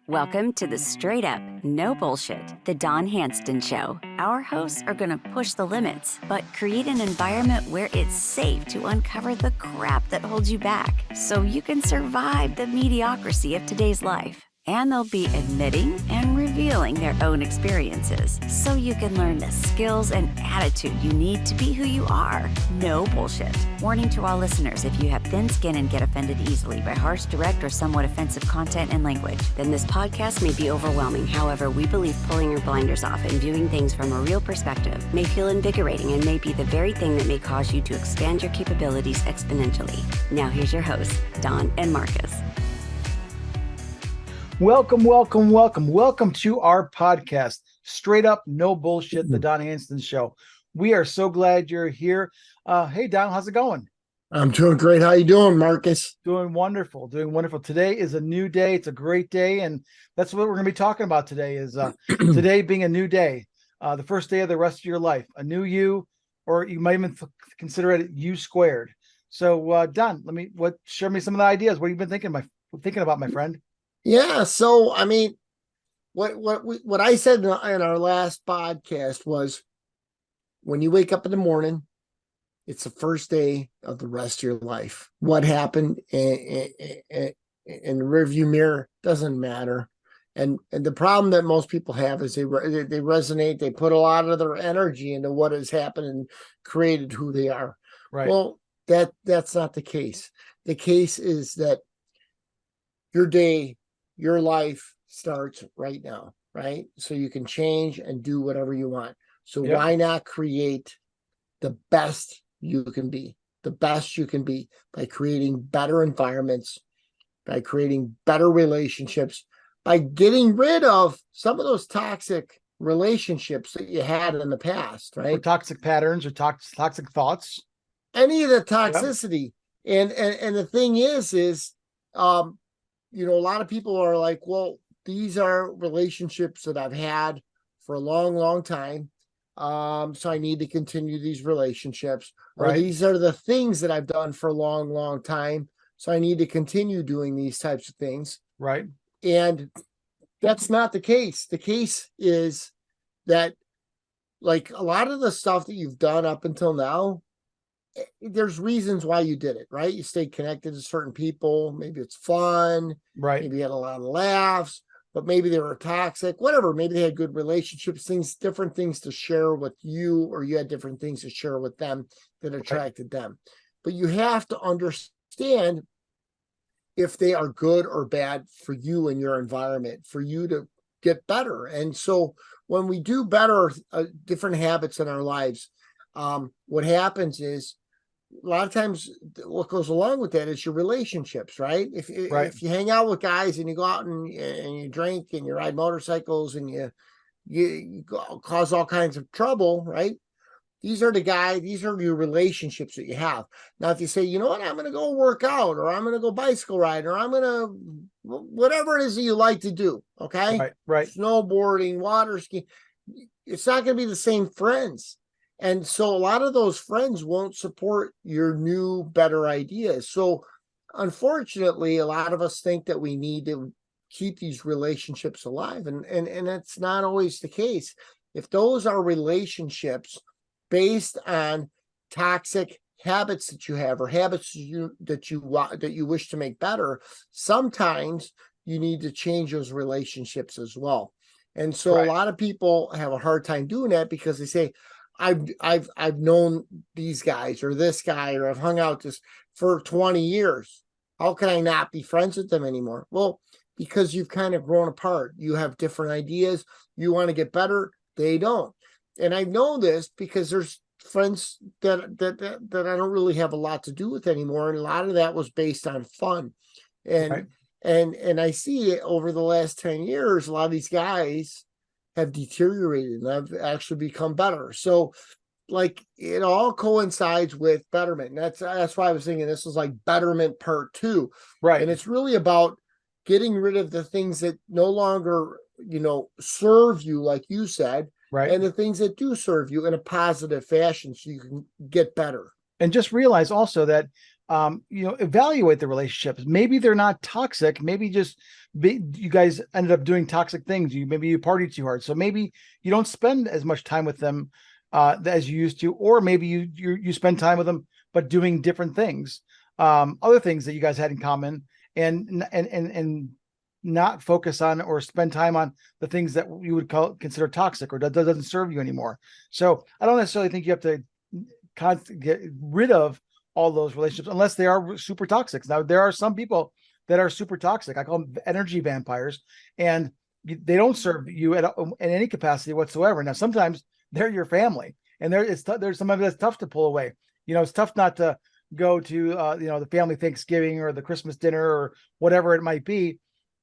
Welcome to the straight up, no bullshit, the Don Handston Show. Our hosts are going to push the limits, but create an environment where it's safe to uncover the crap that holds you back so you can survive the mediocrity of today's life. And they'll be admitting and revealing their own experiences so you can learn the skills and attitude you need to be who you are. No bullshit. Warning to all listeners: if you have thin skin and get offended easily by harsh, direct, or somewhat offensive content and language, then this podcast may be overwhelming. However, we believe pulling your blinders off and viewing things from a real perspective may feel invigorating and may be the very thing that may cause you to expand your capabilities exponentially. Now here's your hosts, Don and Markus. Welcome to our podcast, Straight Up, No Bullshit, the Don Handston Show. We are so glad you're here. Hey, Don, how's it going? I'm doing great. How you doing, Markus? Doing wonderful. Today is a new day. It's a great day, and that's what we're going to be talking about today is today being a new day, the first day of the rest of your life, a new you, or you might even consider it you squared. So, Don, share me some of the ideas. What have you been thinking about, my friend? Yeah. So, I mean, what I said in our last podcast was, when you wake up in the morning, it's the first day of the rest of your life. What happened in the rearview mirror doesn't matter. And the problem that most people have is they resonate. They put a lot of their energy into what has happened and created who they are. Right. Well, that's not the case. The case is that your day, your life starts right now, right? So you can change and do whatever you want. So why not create the best you can be? The best you can be by creating better environments, by creating better relationships, by getting rid of some of those toxic relationships that you had in the past, right? Or toxic patterns or toxic thoughts. Any of the toxicity. Yep. And the thing is a lot of people are like, well, these are relationships that I've had for a long, long time. So I need to continue these relationships. Right. Or these are the things that I've done for a long, long time. So I need to continue doing these types of things. Right. And that's not the case. The case is that, like, a lot of the stuff that you've done up until now, there's reasons why you did it, right? You stayed connected to certain people. Maybe it's fun. Right. Maybe you had a lot of laughs, but maybe they were toxic, whatever. Maybe they had good relationships, different things to share with you, or you had different things to share with them that attracted them. But you have to understand if they are good or bad for you and your environment, for you to get better. And so when we do better, different habits in our lives, what happens is, a lot of times what goes along with that is your relationships, right? If you hang out with guys and you go out and you drink and you ride motorcycles and you cause all kinds of trouble, right? These are your relationships that you have. Now, if you say, you know what, I'm going to go work out, or I'm going to go bicycle ride, or I'm going to, whatever it is that you like to do. Okay. Right. Snowboarding, water skiing, it's not going to be the same friends. And so a lot of those friends won't support your new, better ideas. So unfortunately, a lot of us think that we need to keep these relationships alive. And it's not always the case. If those are relationships based on toxic habits that you have, or habits that you wish to make better, sometimes you need to change those relationships as well. And so a lot of people have a hard time doing that because they say, I've known these guys or this guy, or I've hung out for 20 years. How can I not be friends with them anymore? Well, because you've kind of grown apart. You have different ideas. You want to get better. They don't. And I know this because there's friends that I don't really have a lot to do with anymore. And a lot of that was based on fun. And I see it over the last 10 years, a lot of these guys have deteriorated and have actually become better. So, like, it all coincides with Betterment. And that's why I was thinking this is like Betterment Part 2. Right. And it's really about getting rid of the things that no longer, serve you, like you said, right, and the things that do serve you in a positive fashion so you can get better. And just realize also that, evaluate the relationships. Maybe they're not toxic. Maybe just you guys ended up doing toxic things. Maybe you partied too hard. So maybe you don't spend as much time with them as you used to, or maybe you spend time with them, but doing different things, other things that you guys had in common, and not focus on or spend time on the things that you would consider toxic or that doesn't serve you anymore. So I don't necessarily think you have to get rid of all those relationships unless they are super toxic. Now, there are some people that are super toxic. I call them energy vampires, and they don't serve you in any capacity whatsoever. Now, sometimes they're your family, and there's some of it that's tough to pull away. It's tough not to go to the family Thanksgiving or the Christmas dinner or whatever it might be.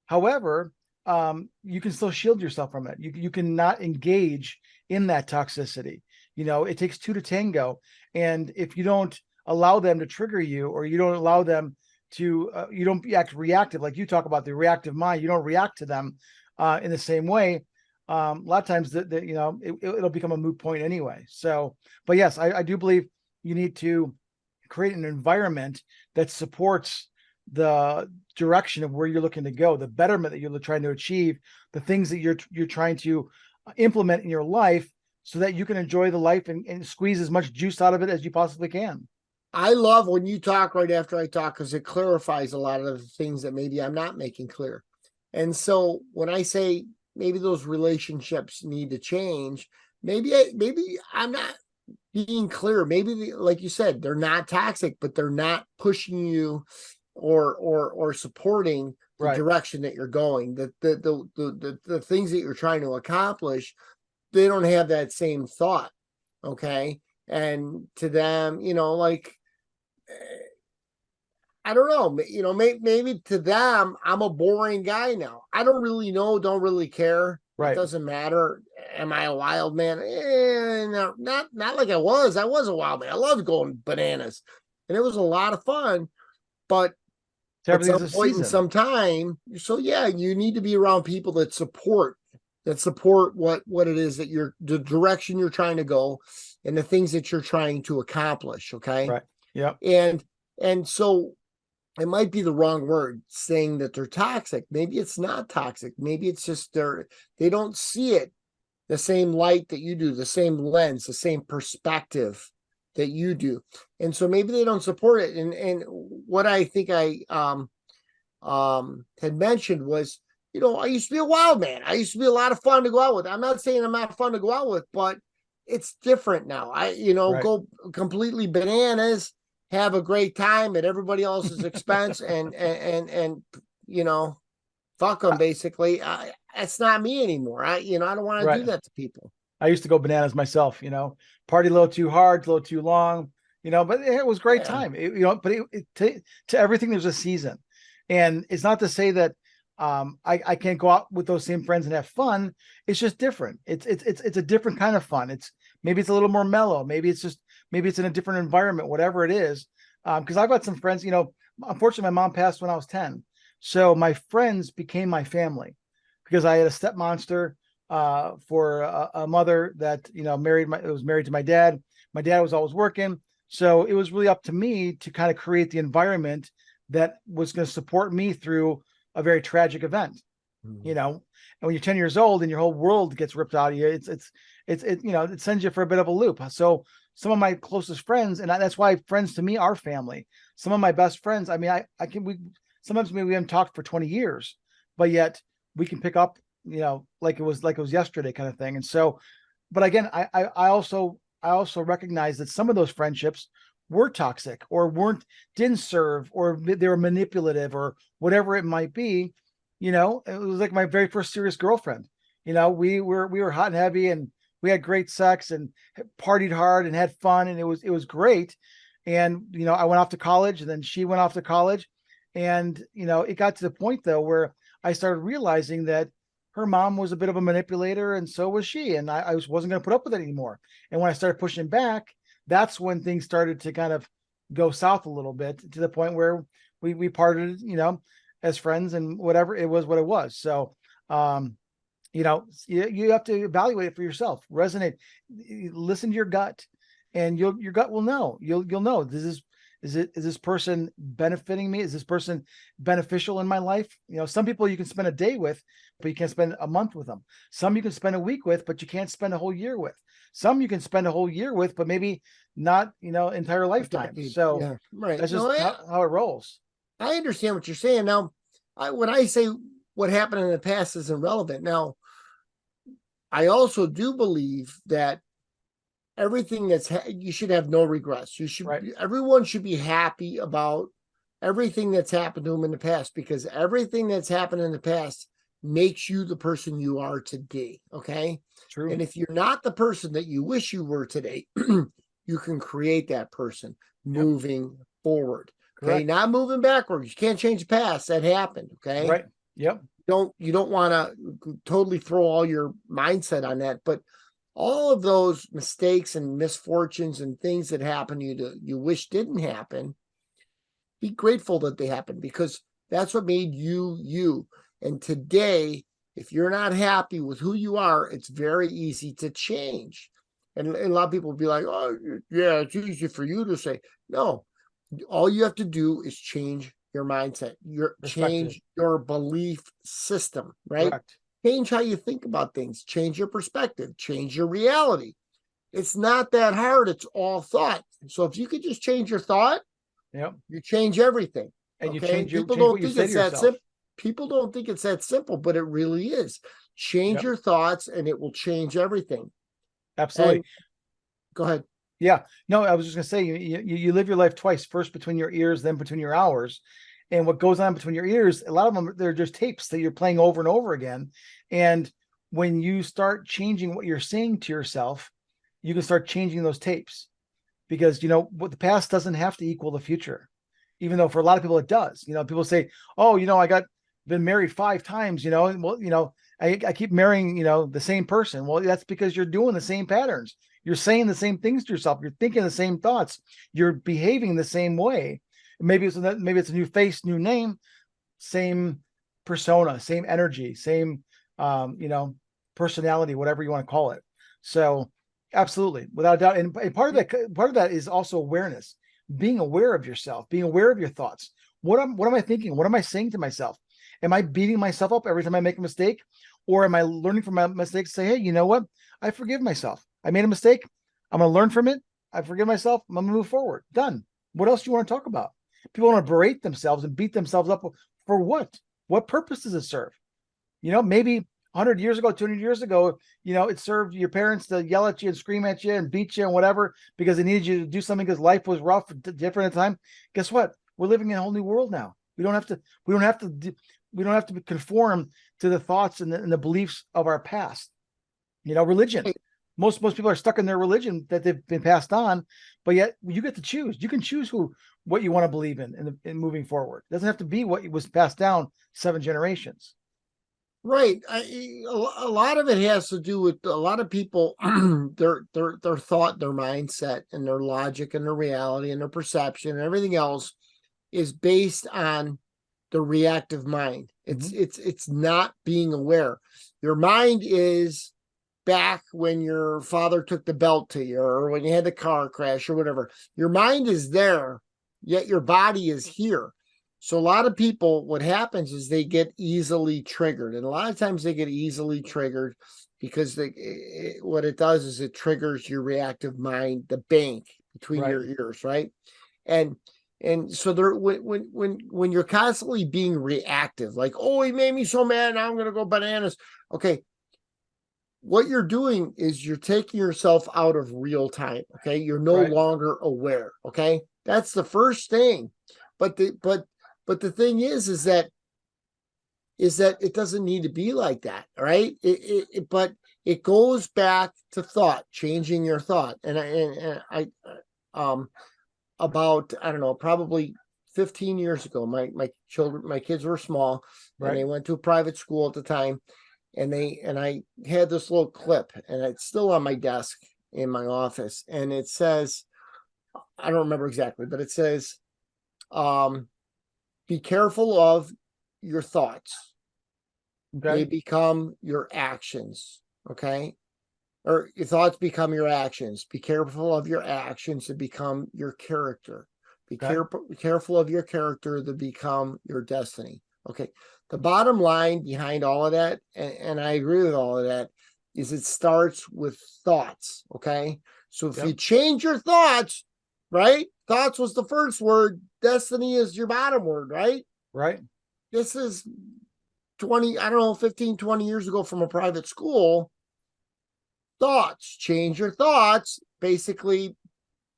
However, you can still shield yourself from it. You can not engage in that toxicity. It takes two to tango, and if you don't allow them to trigger you, or you don't allow them to, you don't act reactive, like you talk about the reactive mind. You don't react to them in the same way. A lot of times, it'll become a moot point anyway. So, but yes, I do believe you need to create an environment that supports the direction of where you're looking to go, the betterment that you're trying to achieve, the things that you're trying to implement in your life, so that you can enjoy the life and squeeze as much juice out of it as you possibly can. I love when you talk right after I talk, because it clarifies a lot of the things that maybe I'm not making clear. And so when I say maybe those relationships need to change, maybe I'm not being clear. Maybe like you said, they're not toxic, but they're not pushing you or supporting the Right. direction that you're going. The things that you're trying to accomplish, they don't have that same thought. Okay. And to them, like, I don't know, maybe to them, I'm a boring guy now. I don't really know, don't really care. Right. It doesn't matter. Am I a wild man? No, not like I was. I was a wild man. I loved going bananas, and it was a lot of fun. But at some point in some time, so yeah, you need to be around people that support what it is that the direction you're trying to go, and the things that you're trying to accomplish. Okay. Right. Yeah. And so it might be the wrong word saying that they're toxic. Maybe it's not toxic. Maybe it's just they don't see it the same light that you do, the same lens, the same perspective that you do. And so maybe they don't support it. And what I think I had mentioned was, I used to be a wild man. I used to be a lot of fun to go out with. I'm not saying I'm not fun to go out with, but it's different now. I Right. Go completely bananas, have a great time at everybody else's expense, and fuck them basically. It's not me anymore. I don't want to do that to people. I used to go bananas myself, party a little too hard, a little too long, but it was great time. But to everything, there's a season, and it's not to say that I can't go out with those same friends and have fun. It's just different. It's a different kind of fun. Maybe it's a little more mellow. Maybe it's in a different environment, whatever it is. Because I've got some friends, unfortunately my mom passed when I was 10. So my friends became my family, because I had a step monster for a mother that, was married to my dad. My dad was always working. So it was really up to me to kind of create the environment that was going to support me through a very tragic event. And when you're 10 years old and your whole world gets ripped out of you, it sends you for a bit of a loop. So some of my closest friends, and that's why friends to me are family. Some of my best friends, I mean, sometimes maybe we haven't talked for 20 years, but yet we can pick up, like it was yesterday kind of thing. And so, but again, I also recognize that some of those friendships were toxic or didn't serve, or they were manipulative, or whatever it might be. It was like my very first serious girlfriend. We were hot and heavy, and we had great sex and partied hard and had fun, and it was great. And I went off to college, and then she went off to college, and it got to the point though where I started realizing that her mom was a bit of a manipulator, and so was she, and I wasn't going to put up with it anymore. And when I started pushing back, that's when things started to kind of go south a little bit, to the point where we parted, as friends, and whatever it was, what it was. So, you have to evaluate it for yourself, listen to your gut. and your gut will know. You'll know, is this person benefiting me? Is this person beneficial in my life? Some people you can spend a day with, but you can't spend a month with them. Some you can spend a week with, but you can't spend a whole year with. Some you can spend a whole year with, but maybe not, entire lifetime. So Yeah, right. that's just how it rolls. I understand what you're saying. Now, when I say what happened in the past isn't relevant, now, I also do believe that everything you should have no regrets. Everyone should be happy about everything that's happened to them in the past, because everything that's happened in the past makes you the person you are today. Okay. True. And if you're not the person that you wish you were today, you can create that person moving forward. Correct. Okay. Not moving backwards. You can't change the past. That happened. Okay. Right. Yep. You don't want to totally throw all your mindset on that, but all of those mistakes and misfortunes and things that happen to you you wish didn't happen, be grateful that they happened, because that's what made you you. And today, if you're not happy with who you are, it's very easy to change. And a lot of people will be like, oh, yeah, it's easy for you to say. No, all you have to do is change your mindset, change your belief system, right? Correct. Change how you think about things, change your perspective, change your reality. It's not that hard. It's all thought. So if you could just change your thought, you change everything. And okay? you change People change don't what you think say it's to that yourself. simple. People don't think it's that simple, but it really is. Change your thoughts and it will change everything. Absolutely. And, go ahead. Yeah. No, I was just going to say, you live your life twice, first between your ears, then between your hours. And what goes on between your ears, a lot of them, they're just tapes that you're playing over and over again. And when you start changing what you're saying to yourself, you can start changing those tapes, because, what the past doesn't have to equal the future, even though for a lot of people it does. People say, oh, been married 5 times, and well, I keep marrying, the same person. Well, that's because you're doing the same patterns. You're saying the same things to yourself. You're thinking the same thoughts. You're behaving the same way. Maybe it's a new face, new name, same persona, same energy, same, personality, whatever you want to call it. So absolutely, without a doubt. And part of that is also awareness, being aware of yourself, being aware of your thoughts. What am I thinking? What am I saying to myself? Am I beating myself up every time I make a mistake? Or am I learning from my mistakes? Say, hey, you know what? I forgive myself. I made a mistake. I'm going to learn from it. I forgive myself. I'm going to move forward. Done. What else do you want to talk about? People want to berate themselves and beat themselves up for what? What purpose does it serve? Maybe 100 years ago, 200 years ago, it served your parents to yell at you and scream at you and beat you and whatever, because they needed you to do something because life was rough, different at the time. Guess what? We're living in a whole new world now. We don't have to conform to the thoughts and the beliefs of our past. Religion. Most people are stuck in their religion that they've been passed on, but yet you get to choose. You can choose what you want to believe in moving forward. It doesn't have to be what was passed down 7 generations. Right. A lot of it has to do with a lot of people, their thought, their mindset, and their logic, and their reality, and their perception, and everything else is based on the reactive mind. It's not being aware. Your mind is back when your father took the belt to you, or when you had the car crash or whatever. Your mind is there, yet your body is here. So a lot of people, what happens is they get easily triggered. And a lot of times they get easily triggered because what it does is it triggers your reactive mind, the bank between your ears, right? And so there, when you're constantly being reactive, like, oh, he made me so mad, now I'm going to go bananas. Okay. What you're doing is you're taking yourself out of real time. Okay. You're no longer aware. Okay. That's the first thing. But the thing is that it doesn't need to be like that. Right. But it goes back to thought, changing your thought. And I about, I don't know, probably 15 years ago, my kids were small, and they went to a private school at the time. And I had this little clip, and it's still on my desk in my office. And it says, I don't remember exactly, but it says, be careful of your thoughts. They become your actions. Okay. or your thoughts become your actions. Be careful of your actions to become your character. Be careful of your character to become your destiny. Okay. The bottom line behind all of that, and I agree with all of that, is it starts with thoughts. Okay. So if you change your thoughts, right? Thoughts was the first word. Destiny is your bottom word, right? Right. This is 15, 20 years ago from a private school. Thoughts, change your thoughts, basically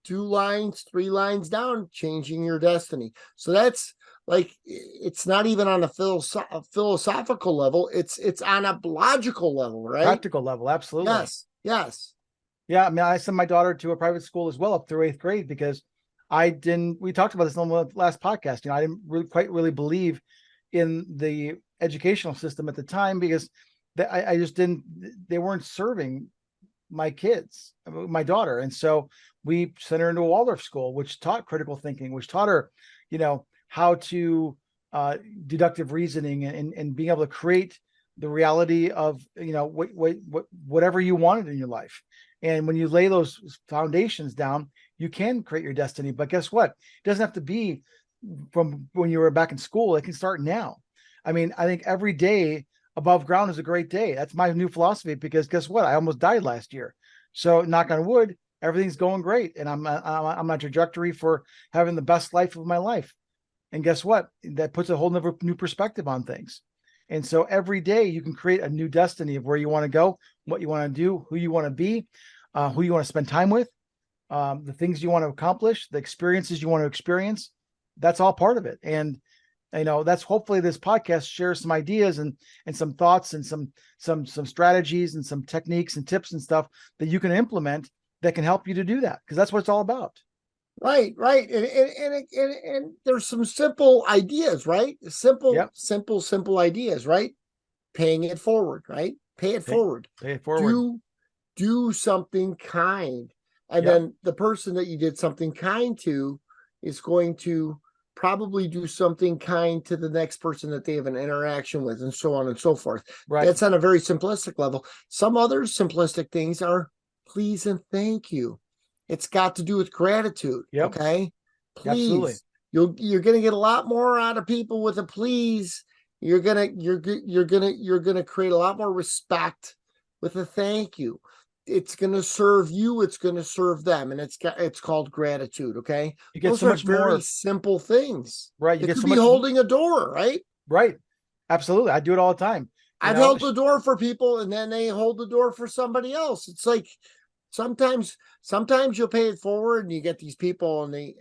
2 lines, 3 lines down, changing your destiny. So that's like, it's not even on a philosophical level. It's on a logical level, right? Practical level. Absolutely. Yes. Yeah. I mean, I sent my daughter to a private school as well up through 8th grade because we talked about this on the last podcast. I didn't really believe in the educational system at the time because I just they weren't serving my kids, my daughter. And so we sent her into a Waldorf school, which taught critical thinking, which taught her, how to deductive reasoning and being able to create the reality of, whatever you wanted in your life. And when you lay those foundations down, you can create your destiny. But guess what? It doesn't have to be from when you were back in school. It can start now. I mean, I think every day above ground is a great day. That's my new philosophy, because guess what? I almost died last year. So knock on wood, everything's going great. And I'm on a trajectory for having the best life of my life. And guess what? That puts a whole new perspective on things. And so every day you can create a new destiny of where you want to go, what you want to do, who you want to be, who you want to spend time with, the things you want to accomplish, the experiences you want to experience. That's all part of it. And that's hopefully this podcast shares some ideas and some thoughts and some strategies and some techniques and tips and stuff that you can implement that can help you to do that, because that's what it's all about. Right. And there's some simple ideas, right? Simple ideas, right? Paying it forward, right? Pay it forward. Pay it forward. Do something kind. And then the person that you did something kind to is going to probably do something kind to the next person that they have an interaction with, and so on and so forth. Right. That's on a very simplistic level. Some other simplistic things are please and thank you. It's got to do with gratitude. Yep. Okay. Please. Absolutely. You're going to get a lot more out of people with a please. You're going to create a lot more respect with a thank you. It's going to serve you. It's going to serve them. And it's called gratitude. Okay. You get Those so are much very more simple things. Right. You it get could so be much holding a door, right? Right. Absolutely. I do it all the time. I've held the door for people, and then they hold the door for somebody else. It's like, sometimes you'll pay it forward and you get these people and they,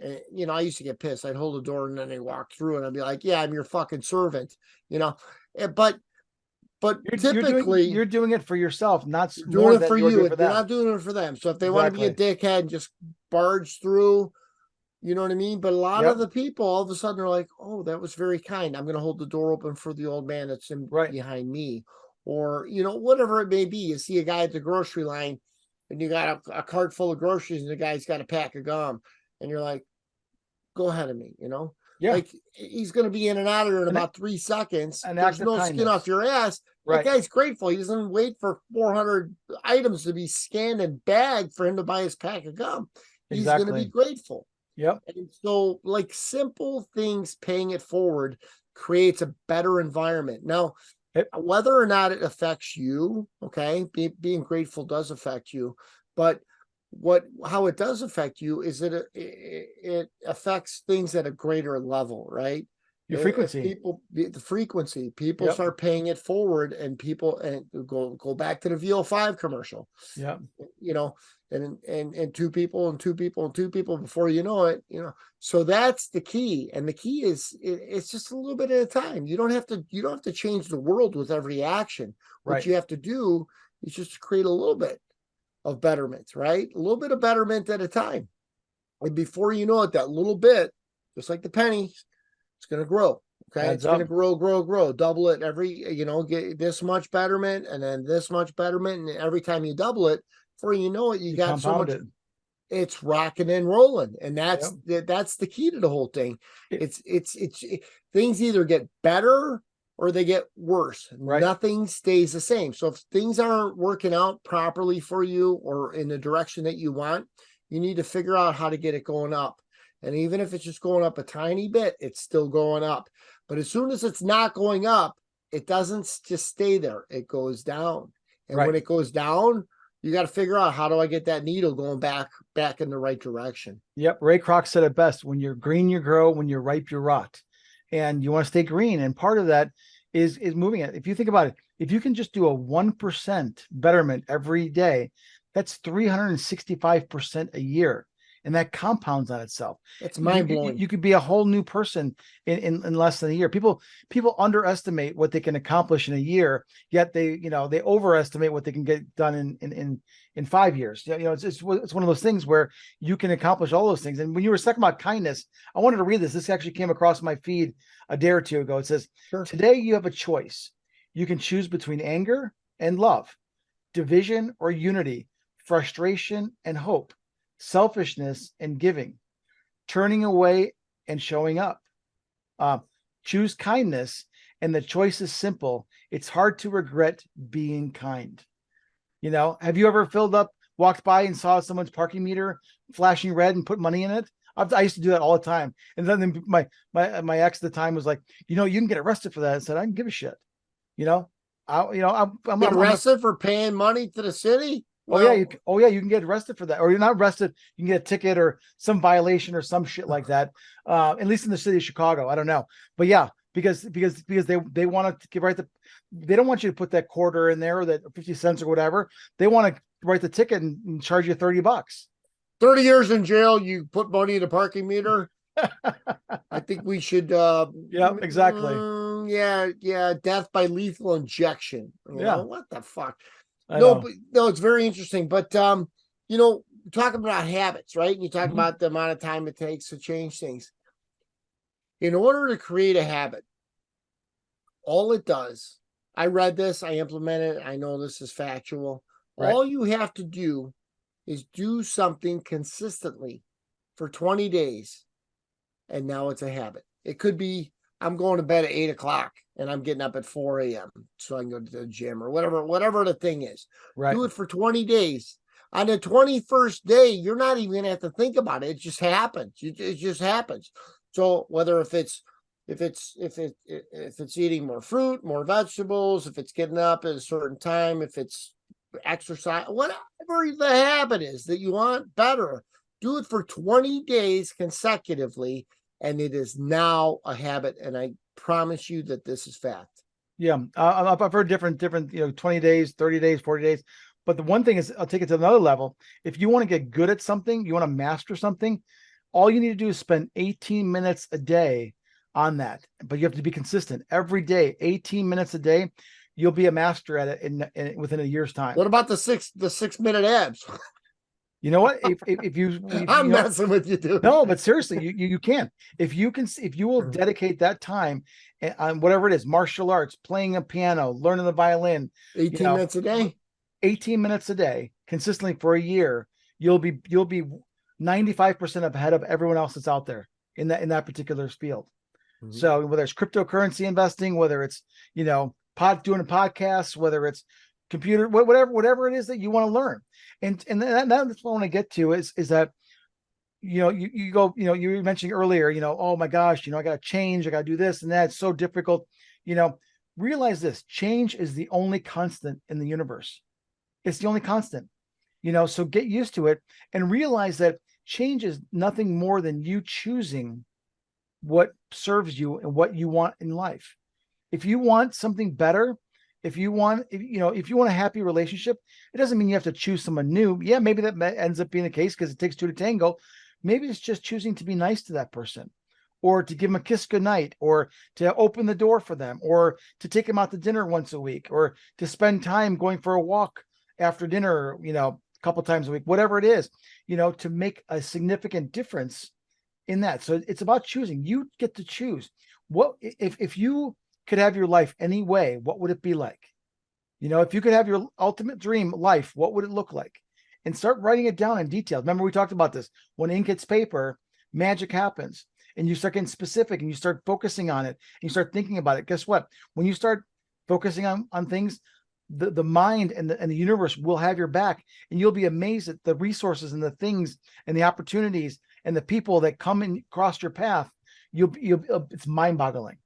I used to get pissed. I'd hold the door and then they walk through and I'd be like, yeah, I'm your fucking servant, but typically you're doing it for yourself, not doing it for you. You're not doing it for them. So if they want to be a dickhead and just barge through, you know what I mean? But a lot of the people all of a sudden are like, oh, that was very kind. I'm going to hold the door open for the old man that's behind me, or, whatever it may be. You see a guy at the grocery line and you got a cart full of groceries and the guy's got a pack of gum and you're like, go ahead of me, like he's going to be in and out of there in about 3 seconds. There's no skin off your ass. That guy's grateful. He doesn't wait for 400 items to be scanned and bagged for him to buy his pack of gum. He's going to be grateful. Yep. And so, like, simple things, paying it forward creates a better environment. Now, whether or not it affects you, okay, being grateful does affect you, but how it does affect you is that it affects things at a greater level, right? Your frequency. The frequency. People start paying it forward, and people go back to the VO5 commercial. Yeah. And two people and two people and two people before you know it, so that's the key. And the key is it's just a little bit at a time. You don't have to change the world with every action. What you have to do is just create a little bit of betterment, right? A little bit of betterment at a time. And before you know it, that little bit, just like the penny, it's going to grow. Okay. It's going to grow, double it every, get this much betterment and then this much betterment. And every time you double it, before you know it, you got so much. It's rocking and rolling. And that's the key to the whole thing. It's things either get better or they get worse. Right. Nothing stays the same. So if things aren't working out properly for you or in the direction that you want, you need to figure out how to get it going up. And even if it's just going up a tiny bit, it's still going up. But as soon as it's not going up, it doesn't just stay there. It goes down. And Right. when it goes down, you got to figure out, how do I get that needle going back in the right direction? Yep. Ray Kroc said it best: when you're green, you grow; when you're ripe, you rot. And you want to stay green. And part of that is moving it. If you think about it, if you can just do a 1% betterment every day, that's 365% a year. And that compounds on itself. It's mind blowing. You could be a whole new person in less than a year. People underestimate what they can accomplish in a year, yet they overestimate what they can get done in 5 years. It's one of those things where you can accomplish all those things. And when you were talking about kindness, I wanted to read this. This actually came across my feed a day or two ago. It says, Sure. Today you have a choice. You can choose between anger and love, division or unity, frustration and hope, selfishness and giving, turning away and showing up. Choose kindness, and the choice is simple. It's hard to regret being kind. Have you ever walked by and saw someone's parking meter flashing red and put money in it? I used to do that all the time. And then my ex at the time was like, you can get arrested for that. I said, I don't give a shit. I'm arrested for paying money to the city. Well, you can get arrested for that, or you're not arrested. You can get a ticket or some violation or some shit like that. At least in the city of Chicago, I don't know, but yeah, because they want to give they don't want you to put that quarter in there or that 50 cents or whatever. They want to write the ticket and charge you $30. 30 years in jail. You put money in a parking meter. I think we should. Yeah, exactly. Yeah. Death by lethal injection. What the fuck? No, it's very interesting. But talking about habits, right? And you talk about the amount of time it takes to change things. In order to create a habit, all it does, I read this, I implemented it, I know this is factual. Right. All you have to do is do something consistently for 20 days. And now it's a habit. It could be, I'm going to bed at 8 o'clock and I'm getting up at 4 a.m. so I can go to the gym or whatever the thing is. Right. Do it for 20 days. On the 21st day, you're not even going to have to think about it. It just happens. It just happens. So whether if it's eating more fruit, more vegetables, if it's getting up at a certain time, if it's exercise, whatever the habit is that you want better, do it for 20 days consecutively, and it is now a habit. And I promise you that this is fact. Yeah, I've heard different, 20 days, 30 days, 40 days. But the one thing is, I'll take it to another level. If you want to get good at something, you want to master something, all you need to do is spend 18 minutes a day on that. But you have to be consistent every day, 18 minutes a day. You'll be a master at it within a year's time. What about the 6-minute abs? You know what? If you I'm messing with you, dude. No, but seriously, you can. If you will dedicate that time on whatever it is, martial arts, playing a piano, learning the violin, 18 minutes a day. 18 minutes a day, consistently for a year, you'll be 95% ahead of everyone else that's out there in that particular field. Mm-hmm. So whether it's cryptocurrency investing, whether it's doing a podcast, whether it's computer, whatever it is that you want to learn, and that's what I want to get to is that you go, you were mentioning earlier, oh my gosh, I got to change, I got to do this and that. It's so difficult. Realize this: change is the only constant in the universe. It's the only constant. So get used to it and realize that change is nothing more than you choosing what serves you and what you want in life. If you want something better, if you want a happy relationship, it doesn't mean you have to choose someone new. Yeah, maybe that ends up being the case because it takes two to tango. Maybe it's just choosing to be nice to that person, or to give them a kiss goodnight, or to open the door for them, or to take them out to dinner once a week, or to spend time going for a walk after dinner, a couple times a week, whatever it is, to make a significant difference in that. So it's about choosing. You get to choose. What if you could have your life any way, what would it be like? If you could have your ultimate dream life, what would it look like? And start writing it down in detail. Remember, we talked about this. When ink hits paper, magic happens. and you start getting specific and you start focusing on it and you start thinking about it, guess what? When you start focusing on things, the mind and the universe will have your back, and you'll be amazed at the resources and the things and the opportunities and the people that come and cross your path. You'll it's mind-boggling.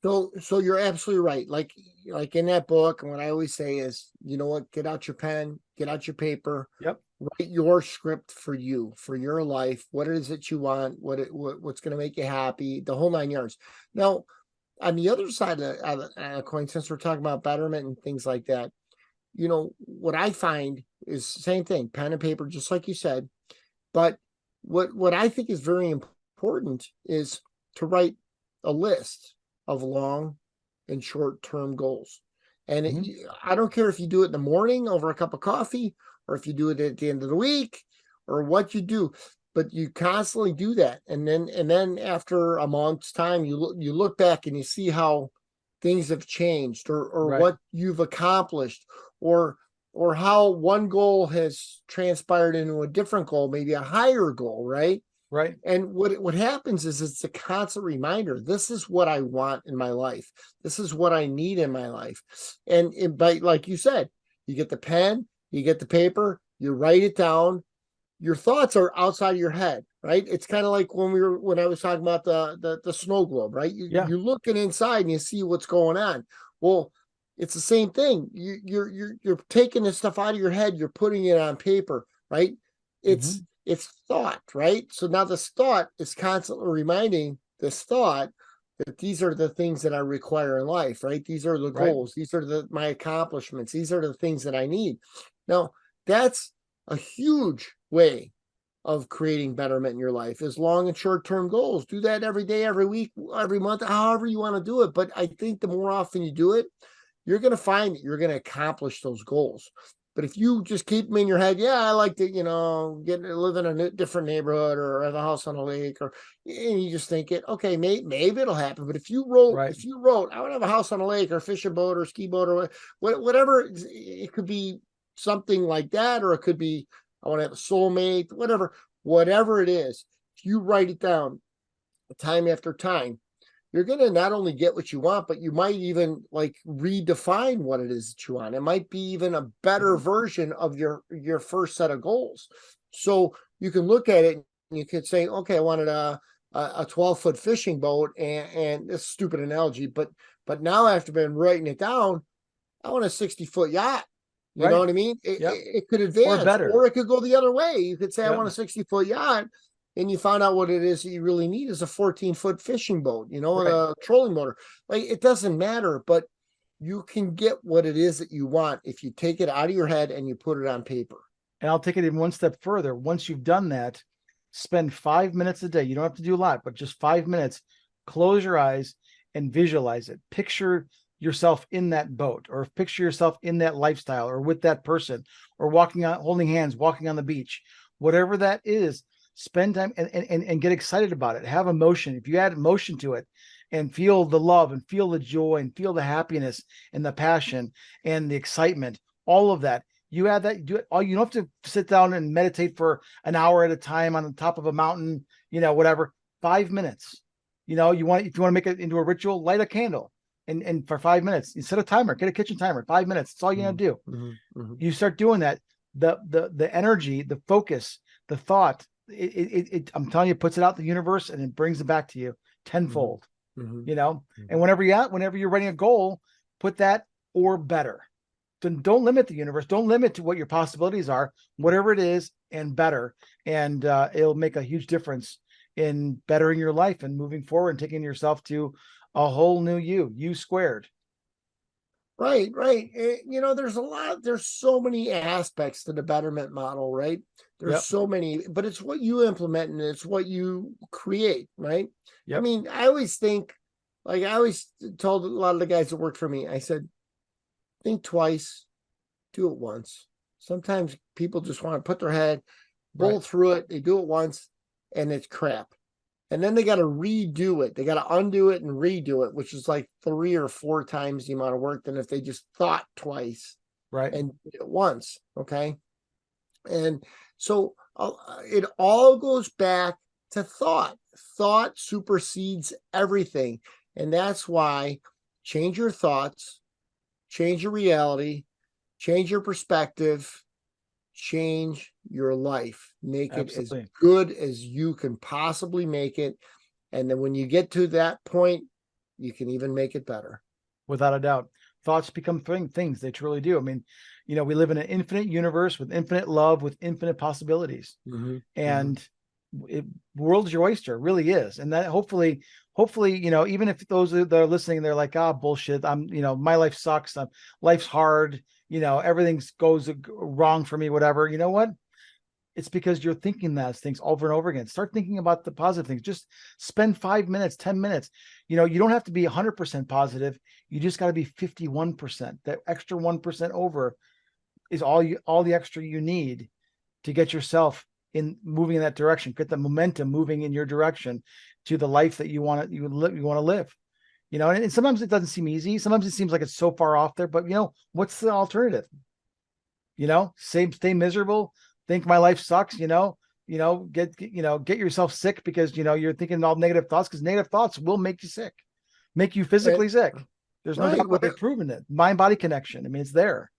So you're absolutely right. Like in that book, and what I always say is, you know what, get out your pen, get out your paper. Yep. Write your script for you, for your life, what it is that you want, what's going to make you happy, the whole 9 yards. Now, on the other side of the coin, since we're talking about betterment and things like that, you know, what I find is the same thing, pen and paper, just like you said. But what I think is very important is to write a list of long and short-term goals. And I don't care if you do it in the morning over a cup of coffee, or if you do it at the end of the week, or what you do, but you constantly do that. And then after a month's time, you look back and you see how things have changed, or Right. what you've accomplished, or how one goal has transpired into a different goal, maybe a higher goal, right? Right. And what happens is it's a constant reminder. This is what I want in my life. This is what I need in my life. And by, like you said, you get the pen, you get the paper, you write it down. Your thoughts are outside of your head, right? It's kind of like when I was talking about the snow globe, right? You're looking inside and you see what's going on. Well, it's the same thing. You're taking this stuff out of your head, you're putting it on paper, right? It's thought, right? So now this thought is constantly reminding this thought that these are the things that I require in life, right? These are the goals. These are my accomplishments. These are the things that I need. Now, that's a huge way of creating betterment in your life, is long and short-term goals. Do that every day, every week, every month, however you want to do it. But I think the more often you do it, you're going to find that you're going to accomplish those goals. But if you just keep them in your head, yeah, I like to, live in a different neighborhood, or have a house on a lake, and you just think it, okay, maybe it'll happen. But if you wrote, I want to have a house on a lake, or fishing boat, or ski boat, or whatever, it could be something like that, or it could be, I want to have a soulmate, whatever it is. If you write it down time after time, you're going to not only get what you want, but you might even redefine what it is that you want. It might be even a better version of your first set of goals. So you can look at it and you could say, okay, I wanted a 12-foot fishing boat, and this stupid analogy, but now after been writing it down, I want a 60-foot yacht. You know what I mean? It could advance, or it could go the other way. You could say, I want a 60-foot yacht, and you find out what it is that you really need is a 14-foot fishing boat, a trolling motor. It doesn't matter, but you can get what it is that you want if you take it out of your head and you put it on paper. And I'll take it even one step further. Once you've done that, spend 5 minutes a day. You don't have to do a lot, but just 5 minutes. Close your eyes and visualize it. Picture yourself in that boat, or picture yourself in that lifestyle, or with that person, or holding hands, walking on the beach, whatever that is. Spend time and get excited about it. Have emotion. If you add emotion to it, and feel the love, and feel the joy, and feel the happiness, and the passion, and the excitement, all of that, you add that, do it all. You don't have to sit down and meditate for an hour at a time on the top of a mountain, whatever. 5 minutes. If you want to make it into a ritual, light a candle. And for 5 minutes, you set a timer, get a kitchen timer, 5 minutes. That's all you got to do. You start doing that. The energy, the focus, the thought, I'm telling you, it puts it out in the universe, and it brings it back to you tenfold. And whenever you're writing a goal, put that or better. Don't limit the universe. Don't limit to what your possibilities are, whatever it is, and better. And it'll make a huge difference in bettering your life and moving forward and taking yourself to a whole new you squared. Right. There's so many aspects to the betterment model, right? There's so many, but it's what you implement and it's what you create, right? I mean, I always think, I always told a lot of the guys that worked for me, I said, think twice, do it once. Sometimes people just want to put their head, bowl through it. They do it once and it's crap. And then they got to redo it. They got to undo it and redo it, which is like 3 or 4 times the amount of work than if they just thought twice and did it once. Okay. And so it all goes back to thought. Thought supersedes everything. And that's why change your thoughts, change your reality, change your perspective, change your life. Make Absolutely. it as good as you can possibly make it. And then when you get to that point, you can even make it better. Without a doubt. Thoughts become things. They truly do. I mean, we live in an infinite universe with infinite love, with infinite possibilities. And world's your oyster, it really is. And that hopefully, even if those that are listening, they're like, bullshit. My life sucks. Life's hard. Everything goes wrong for me, whatever. You know what? It's because you're thinking those things over and over again. Start thinking about the positive things. Just spend 5 minutes, 10 minutes. You don't have to be 100% positive. You just got to be 51%. That extra 1% over is all the extra you need to get yourself moving in that direction. Get the momentum moving in your direction to the life that you want to live. And sometimes it doesn't seem easy. Sometimes it seems like it's so far off there. But what's the alternative? Stay miserable. Think my life sucks, get yourself sick because, you're thinking all negative thoughts, because negative thoughts will make you sick, make you physically sick. There's no doubt about it. They've proven it. Mind-body connection. I mean, it's there.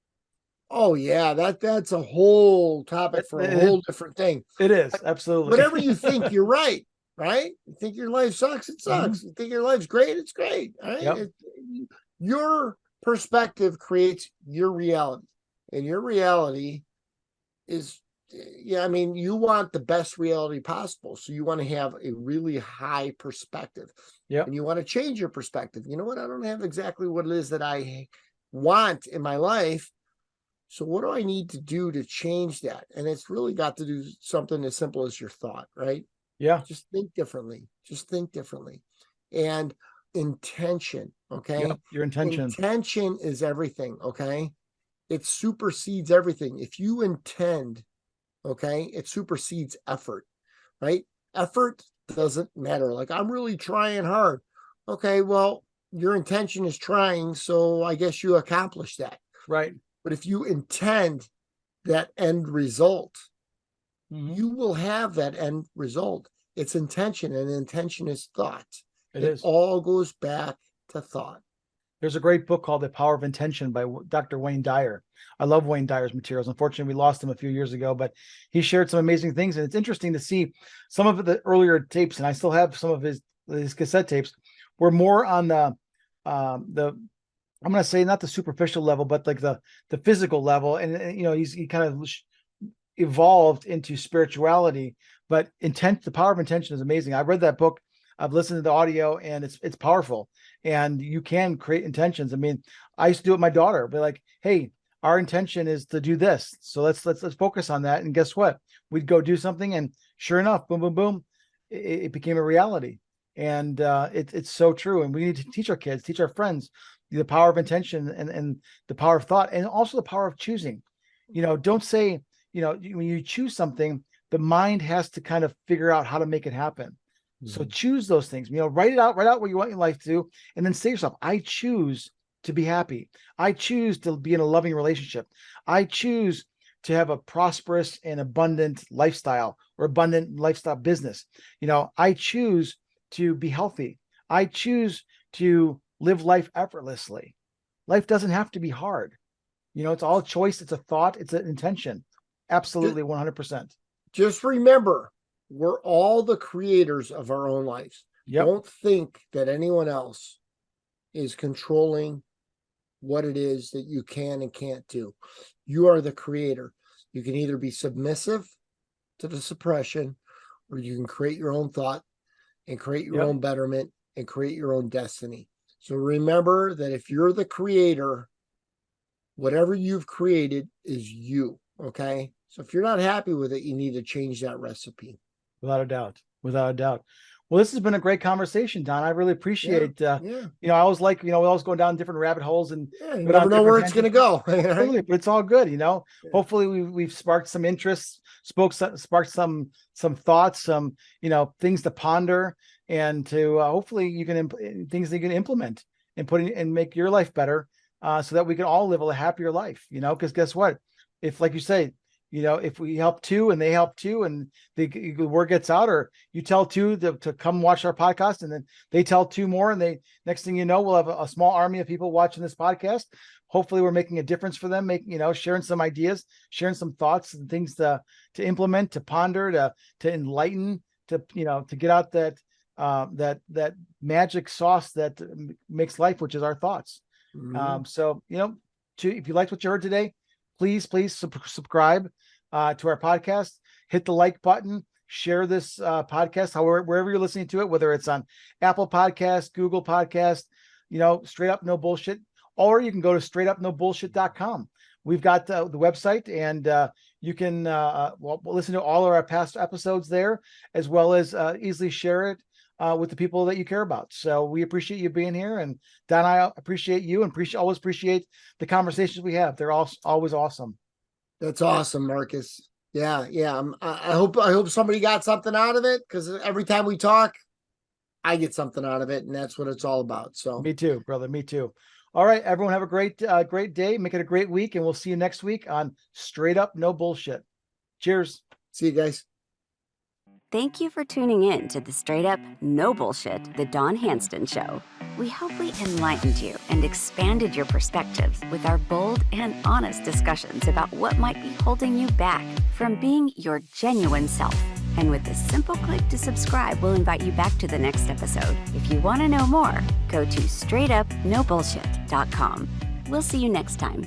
Oh yeah. That's a whole topic for a whole different thing. It is. Absolutely. Whatever you think, you're right. Right. You think your life sucks. It sucks. You think your life's great. It's great. Right. Yep. Your perspective creates your reality, and your reality is, you want the best reality possible. So you want to have a really high perspective. Yeah. And you want to change your perspective. You know what? I don't have exactly what it is that I want in my life. So what do I need to do to change that? And it's really got to do something as simple as your thought, right? Yeah. Just think differently. And intention. Okay. Yep. Your intention. Intention is everything. Okay. It supersedes everything. If you intend, okay, it supersedes effort, right? Effort doesn't matter. Like, I'm really trying hard. Okay, well, your intention is trying, so I guess you accomplished that. Right. But if you intend that end result, you will have that end result. It's intention, and intention is thought. It all goes back to thought. There's a great book called The Power of Intention by Dr. Wayne Dyer. I love Wayne Dyer's materials. Unfortunately, we lost him a few years ago, but he shared some amazing things. And it's interesting to see some of the earlier tapes, and I still have some of his cassette tapes, were more on the I'm going to say not the superficial level, but like the physical level. And he kind of evolved into spirituality, but the power of intention is amazing. I've read that book. I've listened to the audio, and it's powerful, and you can create intentions. I mean, I used to do it with my daughter, be like, hey, our intention is to do this. So let's focus on that. And guess what? We'd go do something, and sure enough, boom, boom, boom, it became a reality. And it's so true. And we need to teach our kids, teach our friends the power of intention and the power of thought, and also the power of choosing. Don't say, when you choose something, the mind has to kind of figure out how to make it happen. So choose those things, write out what you want your life to do, and then say to yourself, I choose to be happy. I choose to be in a loving relationship. I choose to have a prosperous and abundant lifestyle, or abundant lifestyle business. I choose to be healthy. I choose to live life effortlessly. Life doesn't have to be hard. It's all choice. It's a thought. It's an intention. Absolutely. 100%. Just remember, we're all the creators of our own lives. Yep. Don't think that anyone else is controlling what it is that you can and can't do. You are the creator. You can either be submissive to the suppression, or you can create your own thought and create your own betterment and create your own destiny. So remember that if you're the creator, whatever you've created is you. Okay. So if you're not happy with it, you need to change that recipe. Without a doubt. Well, this has been a great conversation, Don. I really appreciate, I always like, we always go down different rabbit holes, and you never know where it's going to go. Right? But it's all good. Hopefully we've sparked some interest, sparked some thoughts, some, things to ponder, and to hopefully you can things that you can implement and put in and make your life better, so that we can all live a happier life, because guess what? If, like you say, if we help two and they help two and the word gets out, or you tell two to come watch our podcast and then they tell two more, and next thing you know, we'll have a small army of people watching this podcast. Hopefully we're making a difference for them, sharing some ideas, sharing some thoughts and things to implement, to ponder, to enlighten, to get out that magic sauce that makes life, which is our thoughts. So, if you liked what you heard today, please subscribe to our podcast, hit the like button, share this podcast, wherever you're listening to it, whether it's on Apple Podcast, Google Podcast, Straight Up No Bullshit, or you can go to straightupnobullshit.com. We've got the website, and you can listen to all of our past episodes there, as well as easily share it with the people that you care about. So we appreciate you being here, and Don, I appreciate you, and always appreciate the conversations we have. They're always awesome. That's awesome, Markus. Yeah. I hope somebody got something out of it, because every time we talk, I get something out of it, and that's what it's all about. So me too, brother. Me too. All right, everyone, have a great day. Make it a great week, and we'll see you next week on Straight Up No Bullshit. Cheers. See you guys. Thank you for tuning in to the Straight Up No Bullshit, the Don Handston Show. We hope we enlightened you and expanded your perspectives with our bold and honest discussions about what might be holding you back from being your genuine self. And with a simple click to subscribe, we'll invite you back to the next episode. If you want to know more, go to straightupnobullshit.com. We'll see you next time.